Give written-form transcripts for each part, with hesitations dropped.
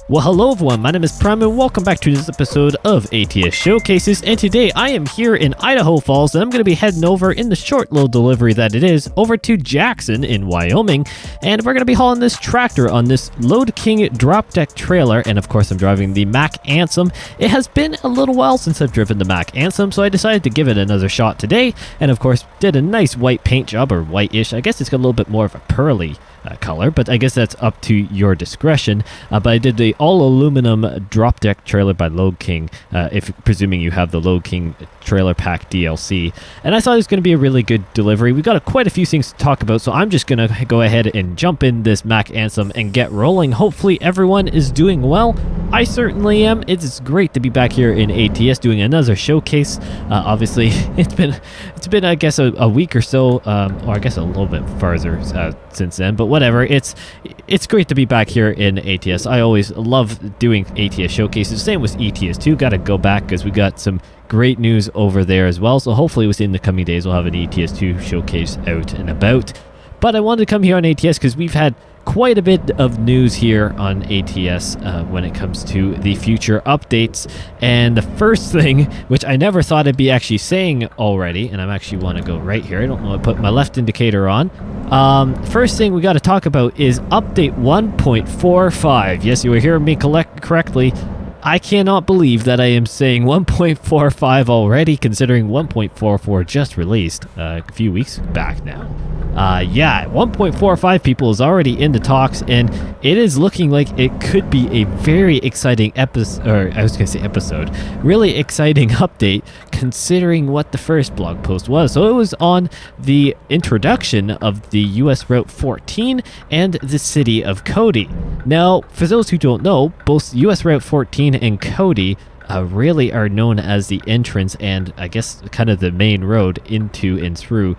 Well, hello everyone, my name is Prime and welcome back to this episode of ATS Showcases, and today I am here in Idaho Falls and I'm going to be heading over in the short load delivery that it is over to Jackson in Wyoming, and we're going to be hauling this tractor on this Lode King drop deck trailer, and of course I'm driving the Mack Anthem. It has been a little while since I've driven the Mack Anthem, so I decided to give it another shot today, and of course did a nice white paint job, or white-ish. I guess it's got a little bit more of a pearly color, but I guess that's up to your discretion. But I did the all aluminum drop deck trailer by Lode King, if presuming you have the Lode King trailer pack DLC, and I thought it was going to be a really good delivery. We got quite a few things to talk about, so I'm just going to go ahead and jump in this Mack Anthem and get rolling. Hopefully everyone is doing well. I certainly am. It's great to be back here in ATS doing another showcase. Obviously it's been I guess a week or so, or I guess a little bit farther since then, but whatever. It's great to be back here in ATS. I always love doing ATS showcases. Same with ETS2. Got to go back because we got some great news over there as well. So hopefully within the coming days we'll have an ETS2 showcase out and about. But I wanted to come here on ATS because we've had quite a bit of news here on ATS when it comes to the future updates. And the first thing, which I never thought I'd be actually saying already, and I actually want to go right here. I don't want to put my left indicator on. First thing we got to talk about is update 1.45. Yes, you were hearing me correctly. I cannot believe that I am saying 1.45 already, considering 1.44 just released a few weeks back now. Yeah, 1.45 people is already in the talks, and it is looking like it could be a very exciting episode, really exciting update, considering what the first blog post was. So it was on the introduction of the US Route 14 and the city of Cody. Now, for those who don't know, both US Route 14 and Cody really are known as the entrance and I guess kind of the main road into and through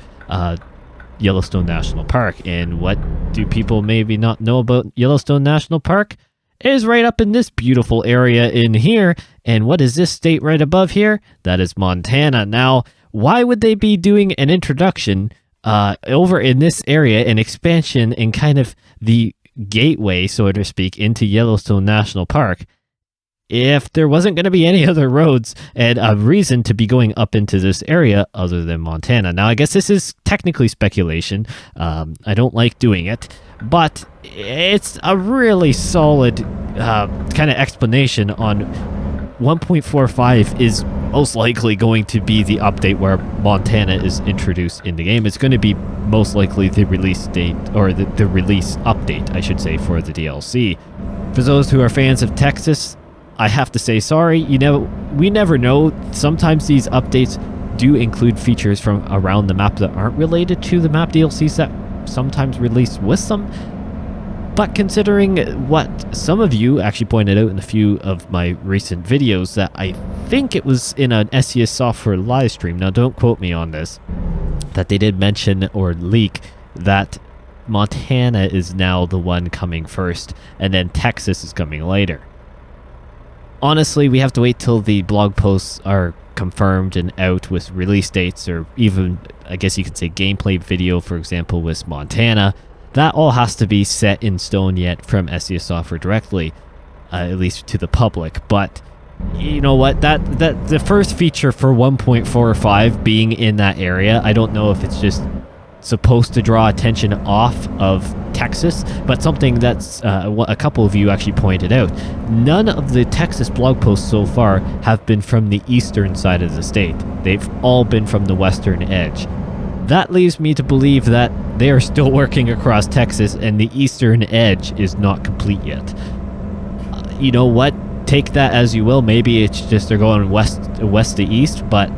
Yellowstone National Park. And what do people maybe not know about Yellowstone National Park? It is right up in this beautiful area in here. And what is this state right above here? That is Montana. Now, why would they be doing an introduction over in this area, an expansion and kind of the gateway, so to speak, into Yellowstone National Park, if there wasn't going to be any other roads and a reason to be going up into this area other than Montana? Now, I guess this is technically speculation. I don't like doing it, but it's a really solid kind of explanation on 1.45 is most likely going to be the update where Montana is introduced in the game. It's going to be most likely the release date, or the release update, I should say, for the DLC. For those who are fans of Texas, I have to say sorry. We never know. Sometimes these updates do include features from around the map that aren't related to the map DLCs that sometimes release with them. But considering what some of you actually pointed out in a few of my recent videos, that I think it was in an SES Software live stream, now don't quote me on this, that they did mention or leak that Montana is now the one coming first and then Texas is coming later. Honestly, we have to wait till the blog posts are confirmed and out with release dates, or even, I guess you could say, gameplay video, for example, with Montana. That all has to be set in stone yet from SES Software directly, at least to the public. But you know what? That the first feature for 1.45 being in that area, I don't know if it's just supposed to draw attention off of Texas, but something that's a couple of you actually pointed out. None of the Texas blog posts so far have been from the eastern side of the state. They've all been from the western edge. That leaves me to believe that they are still working across Texas and the eastern edge is not complete yet. You know what? Take that as you will. Maybe it's just they're going west to east, but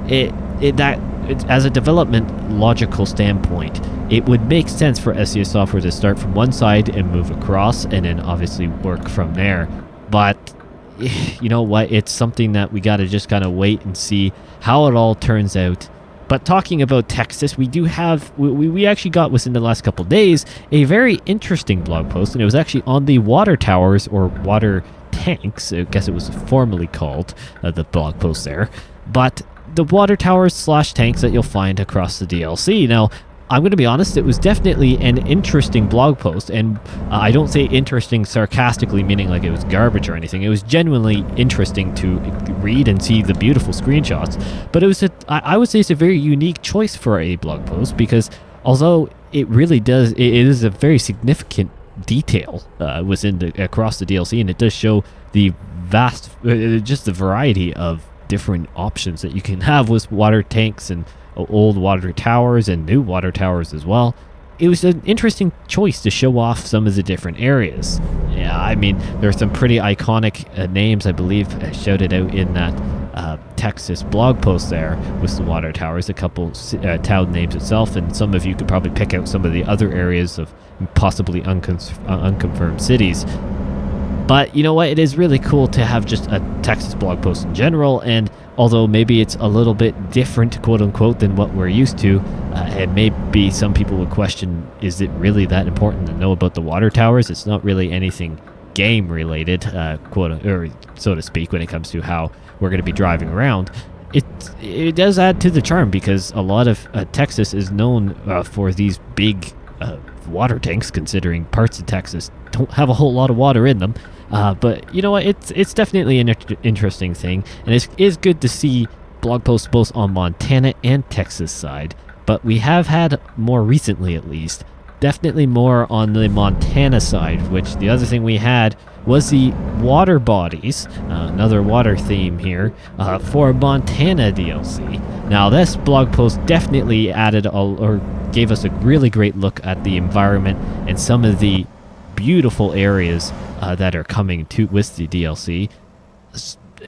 as a development logical standpoint, it would make sense for SES Software to start from one side and move across and then obviously work from there. But you know what? It's something that we got to just kind of wait and see how it all turns out. But talking about Texas, we do have, we actually got within the last couple days a very interesting blog post, and it was actually on the water towers or water tanks, I guess it was formerly called, the blog post there. But the water towers / tanks that you'll find across the DLC. Now, I'm going to be honest, it was definitely an interesting blog post, and I don't say interesting sarcastically, meaning like it was garbage or anything. It was genuinely interesting to read and see the beautiful screenshots, but it was I would say it's a very unique choice for a blog post, because although it really does, it is a very significant detail across the DLC, and it does show the vast, just the variety of different options that you can have with water tanks and old water towers and new water towers as well. It was an interesting choice to show off some of the different areas. Yeah, I mean, there are some pretty iconic names, I believe, shouted out in that Texas blog post there with the water towers, a couple town names itself, and some of you could probably pick out some of the other areas of possibly unconfirmed cities. But you know what? It is really cool to have just a Texas blog post in general, and although maybe it's a little bit different, quote unquote, than what we're used to, and maybe some people would question, is it really that important to know about the water towers? It's not really anything game related, quote, or so to speak, when it comes to how we're going to be driving around. It does add to the charm, because a lot of Texas is known for these big water tanks, considering parts of Texas don't have a whole lot of water in them. But you know what, it's definitely an interesting thing, and it is good to see blog posts both on Montana and Texas side. But we have had more recently, at least, definitely more on the Montana side, which the other thing we had was the water bodies, another water theme here, for Montana DLC. Now this blog post definitely added or gave us a really great look at the environment and some of the beautiful areas that are coming to with the DLC.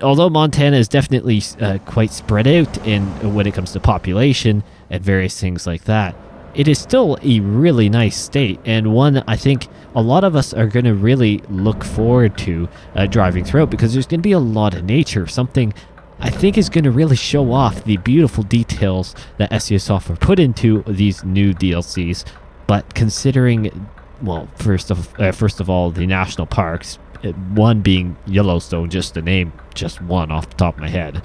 Although Montana is definitely quite spread out in when it comes to population and various things like that, it is still a really nice state, and one I think a lot of us are going to really look forward to driving throughout, because there's going to be a lot of nature, something I think is going to really show off the beautiful details that SCS Software put into these new DLCs. But considering, well, first of all, the national parks, one being Yellowstone, just the name, just one off the top of my head.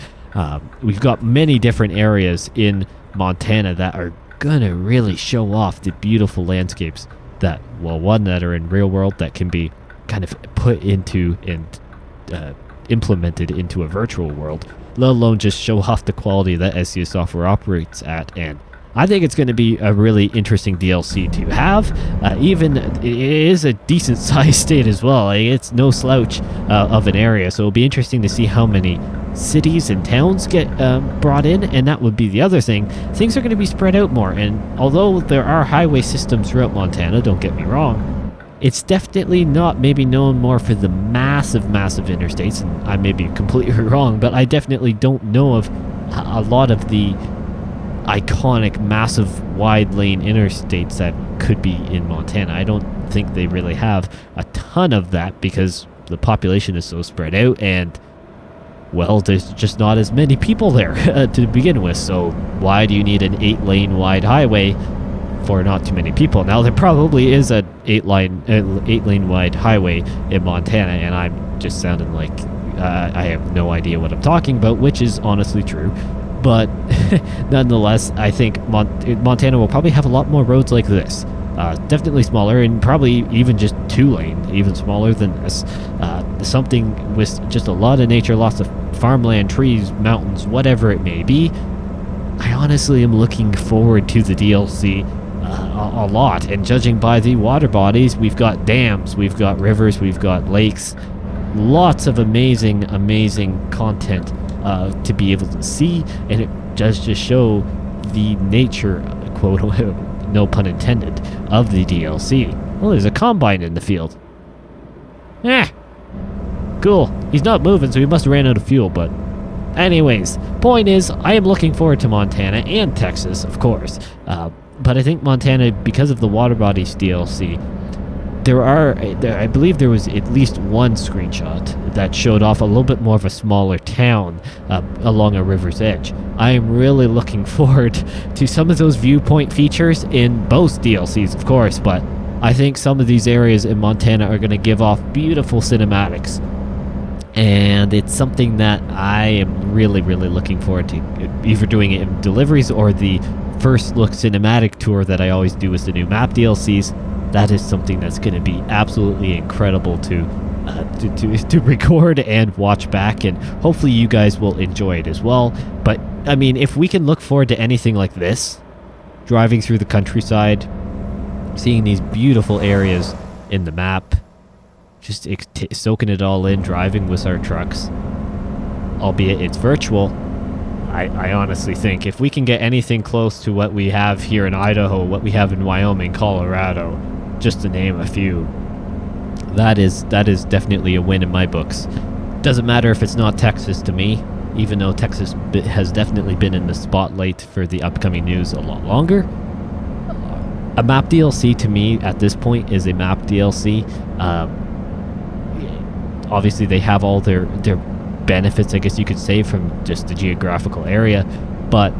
We've got many different areas in Montana that are gonna really show off the beautiful landscapes that, well, one, that are in real world that can be kind of put into and implemented into a virtual world, let alone just show off the quality that SCS Software operates at. And I think it's going to be a really interesting DLC to have. Even it is a decent sized state as well. Like, it's no slouch of an area, so it'll be interesting to see how many cities and towns get brought in. And that would be the other thing. Things are going to be spread out more, and although there are highway systems throughout Montana, don't get me wrong, it's definitely not maybe known more for the massive interstates, and I may be completely wrong, but I definitely don't know of a lot of the iconic, massive, wide lane interstates that could be in Montana. I don't think they really have a ton of that, because the population is so spread out, and, well, there's just not as many people there to begin with. So why do you need an 8-lane wide highway for not too many people? Now, there probably is an 8-lane wide highway in Montana, and I'm just sounding like I have no idea what I'm talking about, which is honestly true. But nonetheless, I think Montana will probably have a lot more roads like this. Definitely smaller, and probably even just 2-lane, even smaller than this. Something with just a lot of nature, lots of farmland, trees, mountains, whatever it may be. I honestly am looking forward to the DLC a lot, and judging by the water bodies, we've got dams, we've got rivers, we've got lakes, lots of amazing content to be able to see, and it does just show the nature, quote, no pun intended, of the DLC. Well, there's a combine in the field. Cool. He's not moving, so he must have ran out of fuel, but anyways, point is, I am looking forward to Montana and Texas, of course. But I think Montana, because of the water bodies DLC, I believe there was at least one screenshot that showed off a little bit more of a smaller town along a river's edge. I am really looking forward to some of those viewpoint features in both DLCs, of course, but I think some of these areas in Montana are going to give off beautiful cinematics. And it's something that I am really looking forward to, either doing it in deliveries or the first look cinematic tour that I always do with the new map DLCs. That is something that's going to be absolutely incredible to record and watch back, and hopefully you guys will enjoy it as well. But I mean, if we can look forward to anything like this, driving through the countryside, seeing these beautiful areas in the map, just soaking it all in, driving with our trucks, albeit it's virtual, I honestly think if we can get anything close to what we have here in Idaho, what we have in Wyoming, Colorado, just to name a few, that is definitely a win in my books. Doesn't matter if it's not Texas to me, even though Texas has definitely been in the spotlight for the upcoming news a lot longer. A map DLC to me at this point is a map DLC. Obviously they have all their benefits, I guess you could say, from just the geographical area, but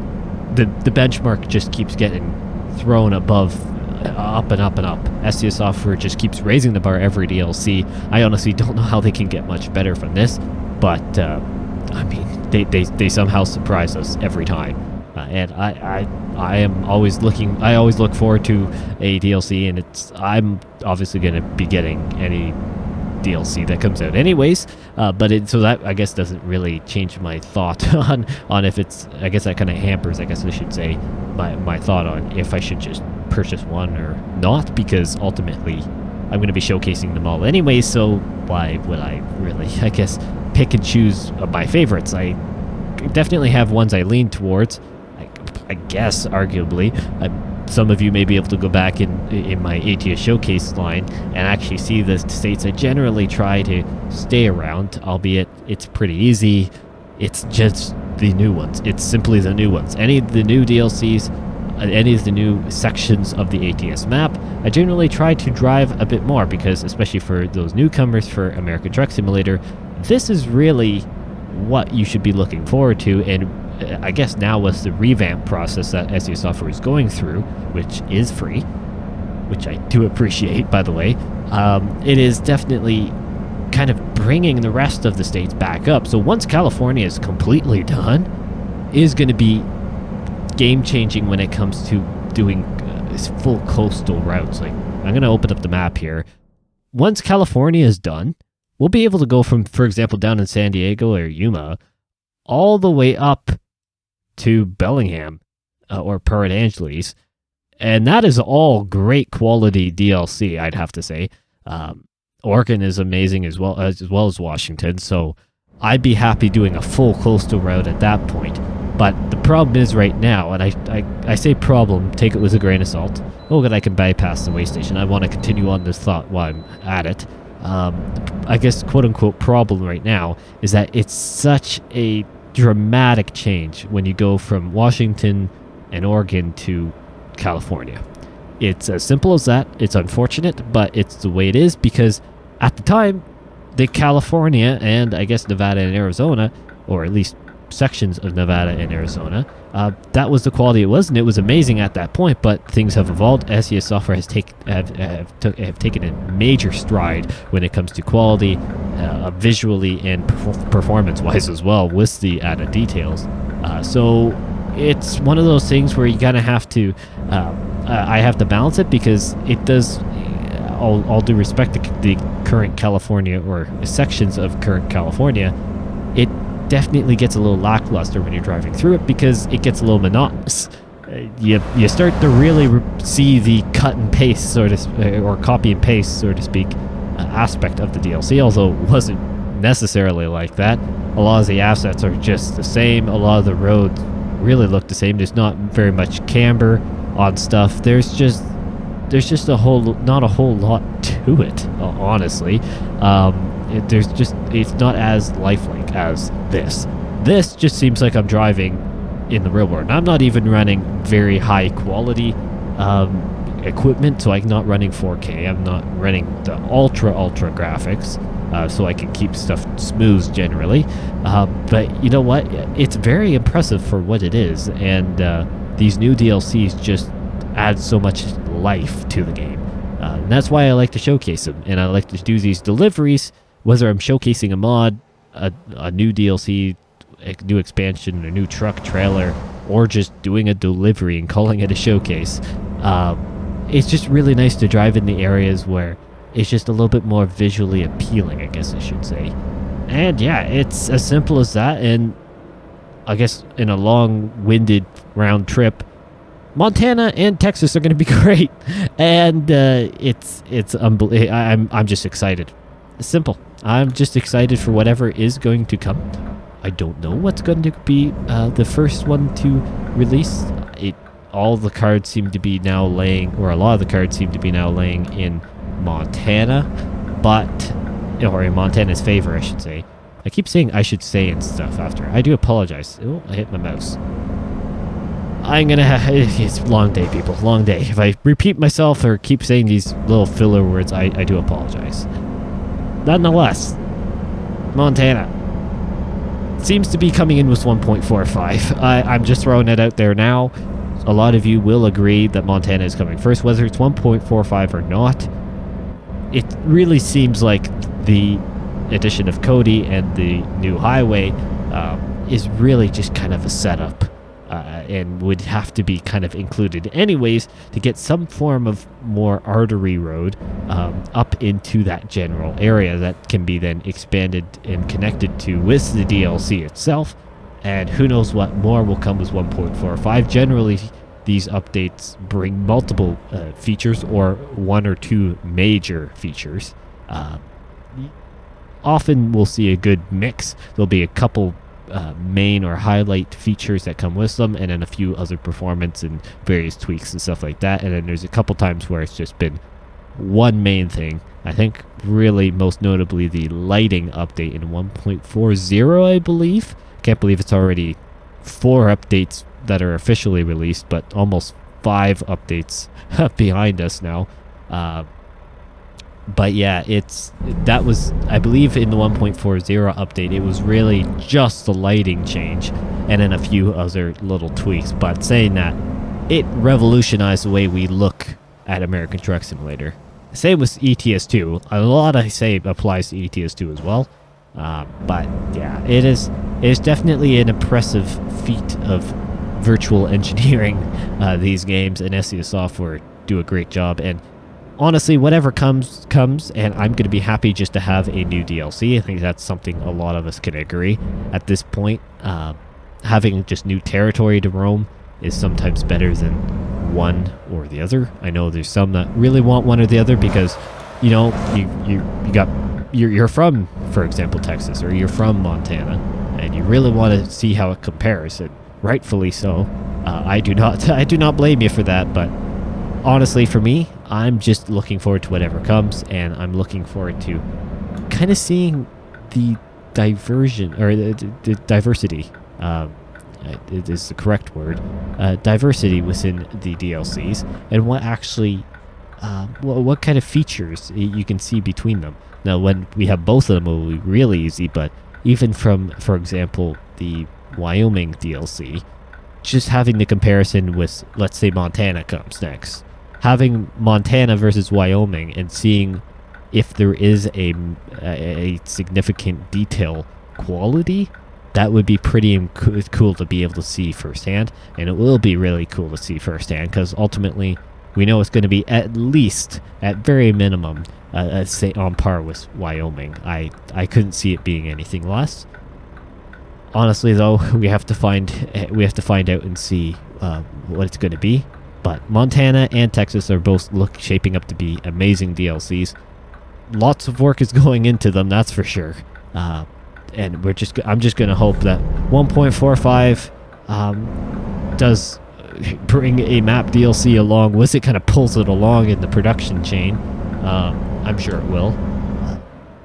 the benchmark just keeps getting thrown above, up and up and up. SCS Software just keeps raising the bar every DLC. I honestly don't know how they can get much better from this, but I mean, they somehow surprise us every time, and I am always looking. I always look forward to a DLC, and I'm obviously going to be getting any DLC that comes out anyways, but so that I guess doesn't really change my thought on if it's, I guess that kind of hampers, I guess I should say, my thought on if I should just purchase one or not, because ultimately I'm going to be showcasing them all anyways, so why would I really, I guess, pick and choose my favorites? I definitely have ones I lean towards, I guess, arguably. Some of you may be able to go back in my ATS showcase line and actually see the states I generally try to stay around, albeit it's pretty easy. It's just the new ones. It's simply the new ones. Any of the new DLCs, any of the new sections of the ATS map, I generally try to drive a bit more, because especially for those newcomers for American Truck Simulator, this is really what you should be looking forward to. And I guess now with the revamp process that SCS Software is going through, which is free, which I do appreciate, by the way, it is definitely kind of bringing the rest of the states back up. So once California is completely done, it is going to be game-changing when it comes to doing full coastal routes. Like, I'm going to open up the map here. Once California is done, we'll be able to go from, for example, down in San Diego or Yuma, all the way up to Bellingham or Port Angeles, and that is all great quality DLC, I'd have to say. Oregon is amazing as well as Washington, so I'd be happy doing a full coastal route at that point. But the problem is right now, and I say problem, take it with a grain of salt. Oh, that I can bypass the way station. I want to continue on this thought while I'm at it. I guess quote-unquote problem right now is that it's such a dramatic change when you go from Washington and Oregon to California. It's as simple as that. It's unfortunate, but it's the way it is, because at the time, the California and I guess Nevada and Arizona, or at least sections of Nevada and Arizona, that was the quality it was, and it was amazing at that point. But things have evolved. SCS Software has taken a major stride when it comes to quality, visually and performance-wise as well, with the added details. So it's one of those things where you kind of have to, I have to balance it, because it does, all due respect to the current California, or sections of current California, it definitely gets a little lackluster when you're driving through it, because it gets a little monotonous. You start to really see the cut and paste, or copy and paste, so to speak, aspect of the DLC, although it wasn't necessarily like that. A lot of the assets are just the same. A lot of the roads really look the same. There's not very much camber on stuff. There's just not a whole lot to it, honestly. It's not as lifelike as this. This just seems like I'm driving in the real world. And I'm not even running very high quality equipment, so I'm not running 4K. I'm not running the ultra graphics, so I can keep stuff smooth generally. But you know what? It's very impressive for what it is, and these new DLCs just add so much life to the game. And that's why I like to showcase them, and I like to do these deliveries, whether I'm showcasing a mod, a new DLC, a new expansion, a new truck, trailer, or just doing a delivery and calling it a showcase. It's just really nice to drive in the areas where it's just a little bit more visually appealing, I guess I should say. And yeah, it's as simple as that. And I guess in a long-winded round trip, Montana and Texas are going to be great. And I'm just excited. It's simple. I'm just excited for whatever is going to come. I don't know what's going to be the first one to release. All the cards seem to be now laying, or a lot of the cards seem to be now laying in Montana, or in Montana's favor, I should say. I keep saying I should say and stuff after. I do apologize. Oh, I hit my mouse. It's a long day, people. Long day. If I repeat myself or keep saying these little filler words, I do apologize. Nonetheless, Montana seems to be coming in with 1.45. I'm just throwing it out there now. A lot of you will agree that Montana is coming first, whether it's 1.45 or not. It really seems like the addition of Cody and the new highway is really just kind of a setup, and would have to be kind of included anyways to get some form of more artery road up into that general area that can be then expanded and connected to with the DLC itself. And who knows what more will come with 1.45. Generally, these updates bring multiple features or one or two major features. Often we'll see a good mix. There'll be a couple main or highlight features that come with them, and then a few other performance and various tweaks and stuff like that. And then there's a couple times where it's just been one main thing. I think really most notably the lighting update in 1.40, I believe. Can't believe it's already 4 updates that are officially released, but almost 5 updates behind us now. But yeah, that was, I believe in the 1.40 update, it was really just the lighting change and then a few other little tweaks. But saying that, it revolutionized the way we look at American Truck Simulator. Same with ETS2. A lot I say applies to ETS2 as well. But yeah, it is definitely an impressive feat of virtual engineering, these games, and SES Software do a great job. And honestly, whatever comes, and I'm going to be happy just to have a new DLC. I think that's something a lot of us can agree at this point. Having just new territory to roam is sometimes better than one or the other. I know there's some that really want one or the other because, you know, you're from, for example, Texas, or you're from Montana, and you really want to see how it compares, and rightfully so. I do not blame you for that, but honestly, for me, I'm just looking forward to whatever comes, and I'm looking forward to kind of seeing the diversion, or the diversity. It is the correct word. Diversity within the DLCs, and what actually, what kind of features you can see between them. Now, when we have both of them, it will be really easy, but even from, for example, the Wyoming DLC, just having the comparison with, let's say, Montana comes next. Having Montana versus Wyoming and seeing if there is a significant detail quality, that would be pretty cool to be able to see firsthand. And it will be really cool to see firsthand because ultimately we know it's going to be at least, at very minimum, say on par with Wyoming. I couldn't see it being anything less. Honestly, though, we have to find out and see what it's going to be. But Montana and Texas are both shaping up to be amazing DLCs. Lots of work is going into them, that's for sure. And I'm just going to hope that 1.45 does bring a map DLC along with it, kind of pulls it along in the production chain. I'm sure it will.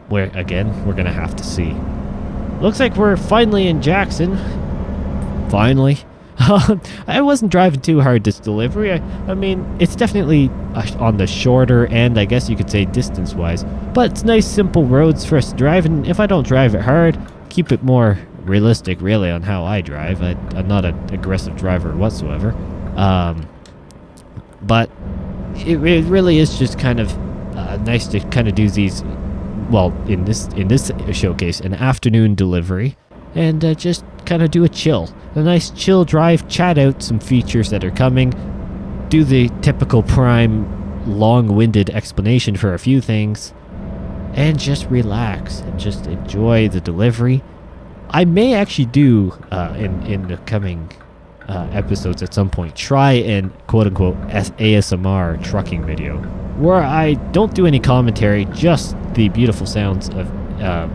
We're going to have to see. Looks like we're finally in Jackson. Finally. I wasn't driving too hard this delivery. I mean, it's definitely on the shorter end, I guess you could say, distance-wise. But it's nice, simple roads for us to drive, and if I don't drive it hard, keep it more realistic, really, on how I drive. I'm not an aggressive driver whatsoever. But it really is just kind of nice to kind of do these, well, in this showcase, an afternoon delivery, and just kind of do a nice chill drive, chat out some features that are coming, do the typical Prime long-winded explanation for a few things, and just relax and just enjoy the delivery. I may actually do in the coming episodes at some point try and quote-unquote ASMR trucking video where I don't do any commentary, just the beautiful sounds of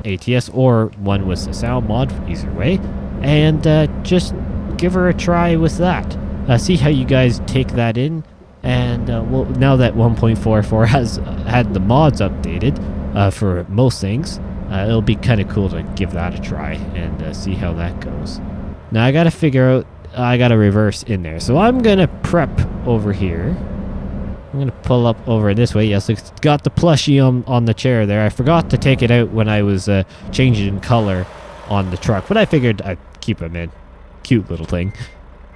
ATS, or one with a sound mod, either way, and just give her a try with that. See how you guys take that in, and well, now that 1.44 has had the mods updated for most things, it'll be kind of cool to give that a try and see how that goes. Now I gotta figure out, I gotta reverse in there, so I'm gonna prep over here. I'm gonna pull up over this way. Yes, it's got the plushie on the chair there. I forgot to take it out when I was changing color on the truck, but I figured I'd keep him in. Cute little thing.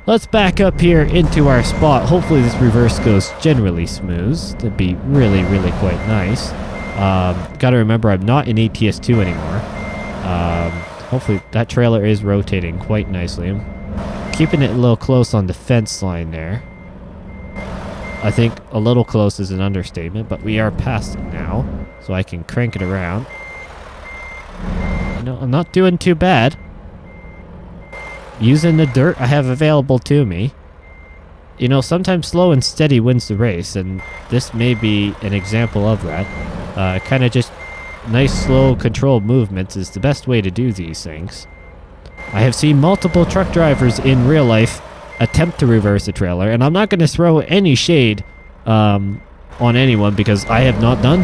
Let's back up here into our spot. Hopefully this reverse goes generally smooth. That'd be really, really quite nice. Gotta remember I'm not in ATS 2 anymore. Hopefully that trailer is rotating quite nicely. I'm keeping it a little close on the fence line there. I think a little close is an understatement, but we are past it now, so I can crank it around. No, I'm not doing too bad. Using the dirt I have available to me. You know, sometimes slow and steady wins the race, and this may be an example of that. Kind of just nice, slow, controlled movements is the best way to do these things. I have seen multiple truck drivers in real life attempt to reverse a trailer, and I'm not going to throw any shade on anyone because I have not done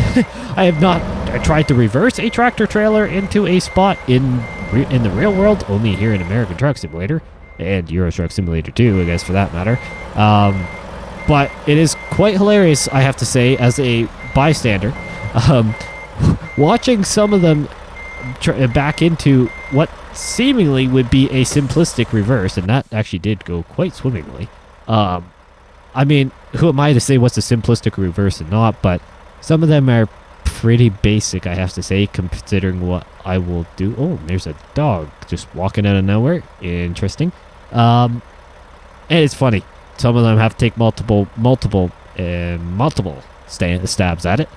I have not tried to reverse a tractor trailer into a spot in the real world, only here in American Truck Simulator and Euro Truck Simulator 2, I guess, for that matter. But it is quite hilarious, I have to say, as a bystander, watching some of them back into what seemingly would be a simplistic reverse, and that actually did go quite swimmingly. I mean, who am I to say what's a simplistic reverse and not, but some of them are pretty basic, I have to say, considering what I will do. Oh, there's a dog just walking out of nowhere. Interesting. And it's funny. Some of them have to take multiple stabs at it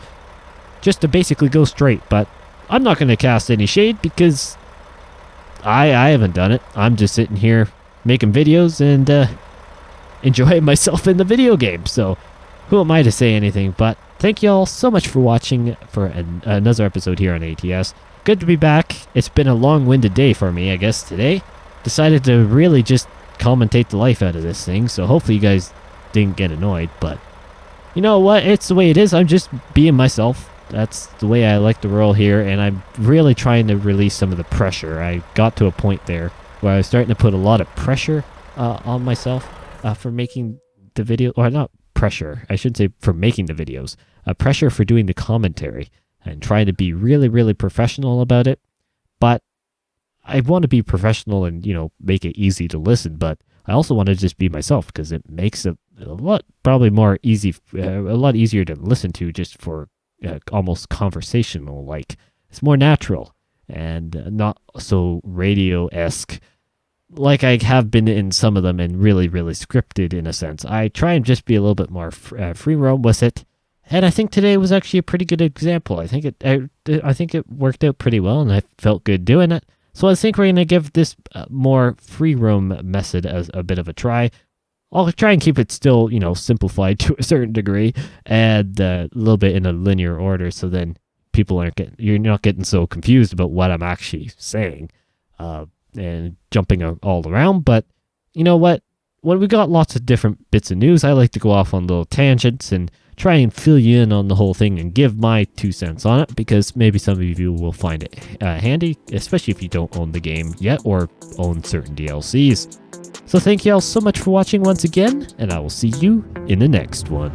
just to basically go straight, but I'm not going to cast any shade because I haven't done it. I'm just sitting here making videos and enjoying myself in the video game. So who am I to say anything? But thank you all so much for watching for another episode here on ATS. Good to be back. It's been a long-winded day for me, I guess, today. Decided to really just commentate the life out of this thing. So hopefully you guys didn't get annoyed. But you know what? It's the way it is. I'm just being myself. That's the way I like to roll here, and I'm really trying to release some of the pressure. I got to a point there where I was starting to put a lot of pressure on myself for making the video, or not pressure, I should say for making the videos, pressure for doing the commentary and trying to be really, really professional about it. But I want to be professional and, you know, make it easy to listen, but I also want to just be myself because it makes it a lot easier to listen to, just for almost conversational, like it's more natural and not so radio-esque like I have been in some of them, and really, really scripted in a sense. I try and just be a little bit more free roam with it, and I think today was actually a pretty good example. I think it worked out pretty well, and I felt good doing it. So I think we're going to give this more free roam method as a bit of a try. I'll try and keep it still, you know, simplified to a certain degree, and a little bit in a linear order, so then you're not getting so confused about what I'm actually saying, and jumping all around. But you know what? When we got lots of different bits of news, I like to go off on little tangents and try and fill you in on the whole thing and give my 2 cents on it, because maybe some of you will find it handy, especially if you don't own the game yet or own certain DLCs. So thank you all so much for watching once again, and I will see you in the next one.